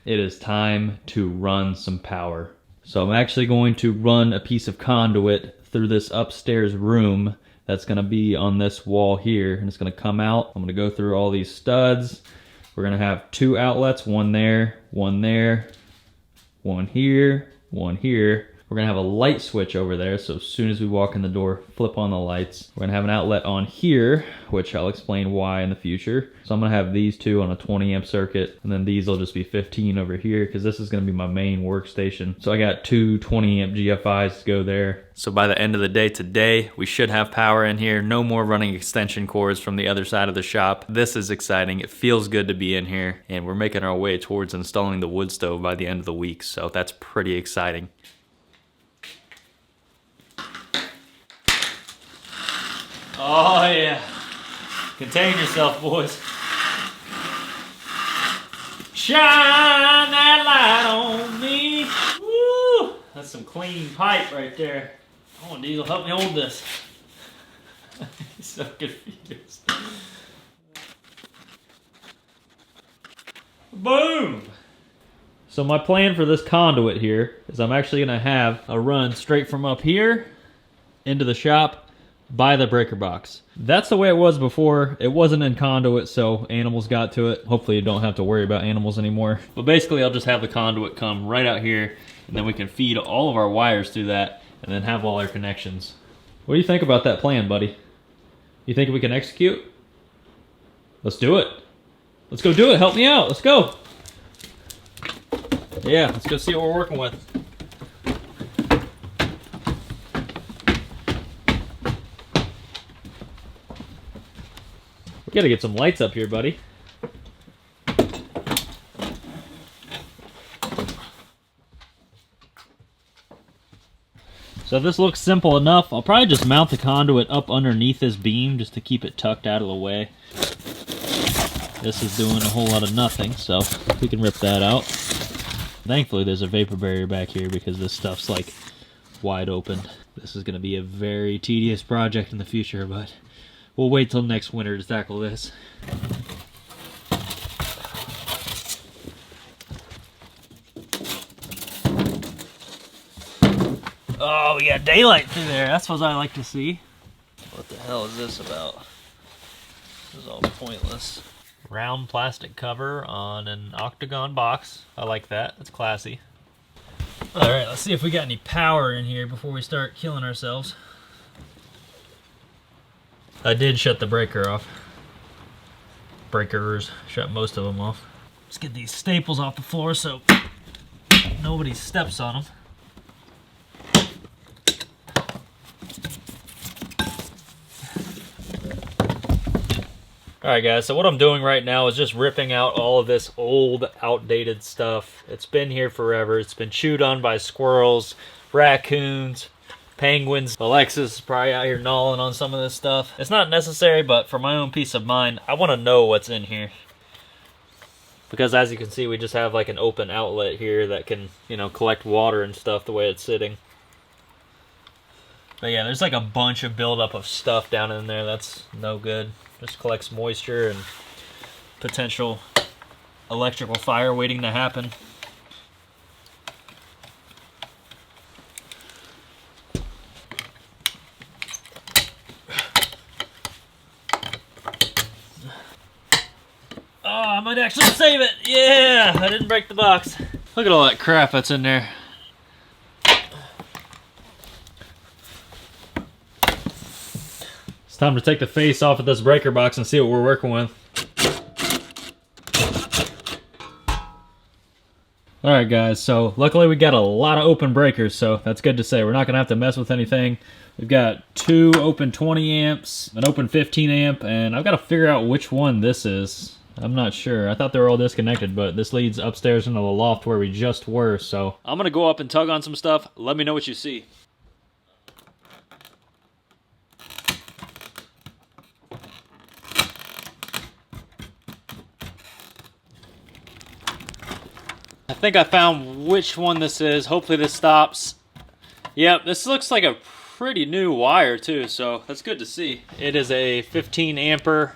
it is time to run some power. So I'm actually going to run a piece of conduit through this upstairs room that's going to be on this wall here, and it's going to come out. I'm going to go through all these studs. We're going to have 2 outlets, one there, one here, one here. We're going to have a light switch over there, so as soon as we walk in the door, flip on the lights. We're going to have an outlet on here, which I'll explain why in the future. So I'm going to have these 2 on a 20 amp circuit, and then these will just be 15 over here, because this is going to be my main workstation. So I got 2 20 amp GFIs to go there. So by the end of the day today, we should have power in here. No more running extension cords from the other side of the shop. This is exciting. It feels good to be in here, and we're making our way towards installing the wood stove by the end of the week, so that's pretty exciting. Oh yeah, contain yourself, boys. Shine that light on me. Woo! That's some clean pipe right there. Come on, Diesel, help me hold this. He's so confused. Boom! So my plan for this conduit here is I'm actually gonna have a run straight from up here into the shop by the breaker box. That's the way it was before. It wasn't in conduit, so animals got to it. Hopefully you don't have to worry about animals anymore. But basically I'll just have the conduit come right out here, and then we can feed all of our wires through that and then have all our connections. What do you think about that plan, buddy? You think we can execute? Let's do it. Let's go do it. Help me out. Let's go. Yeah, let's go see what we're working with. We gotta get some lights up here, buddy. So this looks simple enough. I'll probably just mount the conduit up underneath this beam just to keep it tucked out of the way. This is doing a whole lot of nothing, so we can rip that out. Thankfully there's a vapor barrier back here because this stuff's like wide open. This is gonna be a very tedious project in the future, but we'll wait till next winter to tackle this. Oh, we got daylight through there. That's what I like to see. What the hell is this about? This is all pointless. Round plastic cover on an octagon box. I like that. That's classy. Alright, let's see if we got any power in here before we start killing ourselves. I did shut the breaker off. Breakers, shut most of them off. Let's get these staples off the floor so nobody steps on them. Alright guys, so what I'm doing right now is just ripping out all of this old, outdated stuff. It's been here forever. It's been chewed on by squirrels, raccoons, penguins. Alexis is probably out here gnawing on some of this stuff. It's not necessary, but for my own peace of mind, I want to know what's in here. Because as you can see, we just have like an open outlet here that can, you know, collect water and stuff the way it's sitting. But yeah, there's like a bunch of buildup of stuff down in there that's no good. Just collects moisture and potential electrical fire waiting to happen. Oh, I might actually save it. Yeah, I didn't break the box. Look at all that crap that's in there. It's time to take the face off of this breaker box and see what we're working with. Alright guys, so luckily we got a lot of open breakers, so that's good to say. We're not going to have to mess with anything. We've got 2 open 20 amps, an open 15 amp, and I've got to figure out which one this is. I'm not sure. I thought they were all disconnected, but this leads upstairs into the loft where we just were, so I'm going to go up and tug on some stuff. Let me know what you see. I think I found which one this is. Hopefully this stops. Yep, this looks like a pretty new wire too, so that's good to see. It is a 15 amper,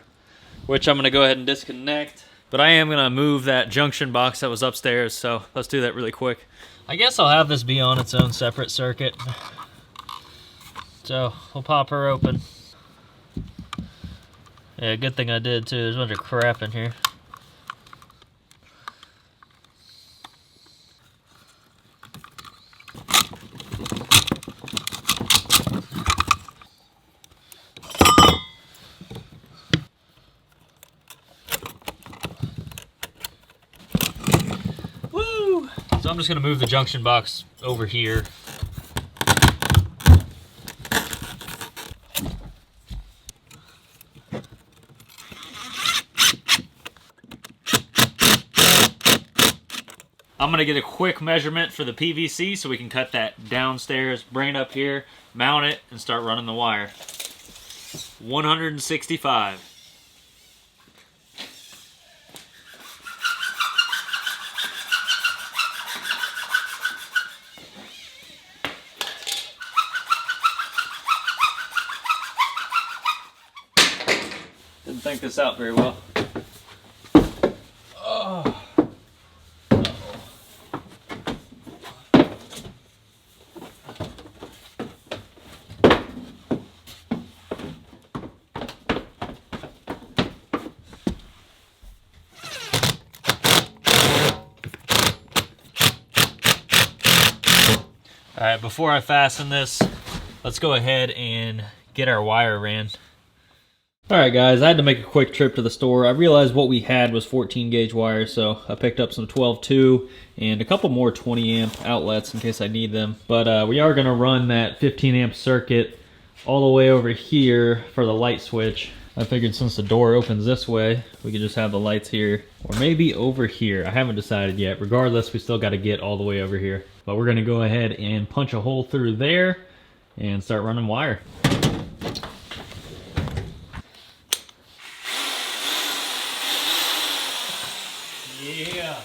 which I'm going to go ahead and disconnect. But I am gonna move that junction box that was upstairs, so let's do that really quick. I guess I'll have this be on its own separate circuit. So we'll pop her open. Yeah, good thing I did too. There's a bunch of crap in here. Woo! So I'm just gonna move the junction box over here. I'm gonna get a quick measurement for the PVC so we can cut that downstairs brain up here, mount it, and start running the wire. 165. Didn't think this out very well. Oh. Alright, before I fasten this, let's go ahead and get our wire ran. Alright guys, I had to make a quick trip to the store. I realized what we had was 14 gauge wire, so I picked up some 12-2 and a couple more 20 amp outlets in case I need them. But we are going to run that 15 amp circuit all the way over here for the light switch. I figured since the door opens this way, we could just have the lights here, or maybe over here. I haven't decided yet. Regardless, we still got to get all the way over here. But we're going to go ahead and punch a hole through there and start running wire. Yeah.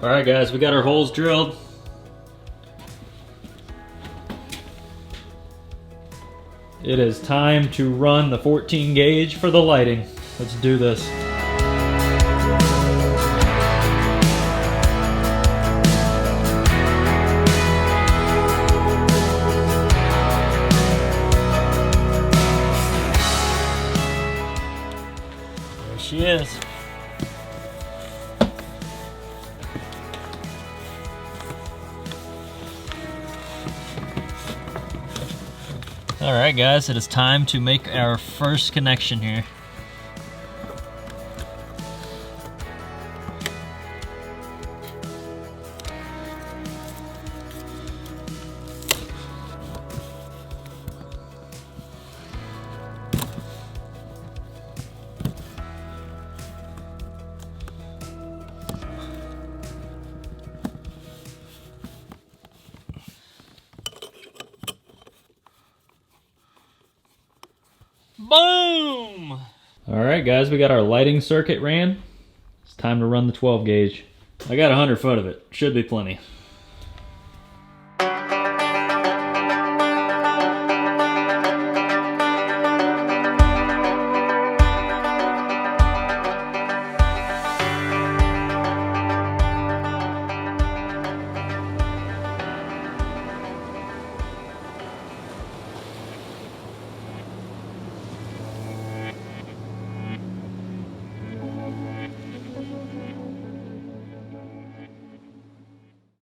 Alright guys, we got our holes drilled. It is time to run the 14 gauge for the lighting. Let's do this. There she is. Alright guys, it is time to make our first connection here. Boom! Alright guys, we got our lighting circuit ran. It's time to run the 12 gauge. I got 100 foot of it. Should be plenty.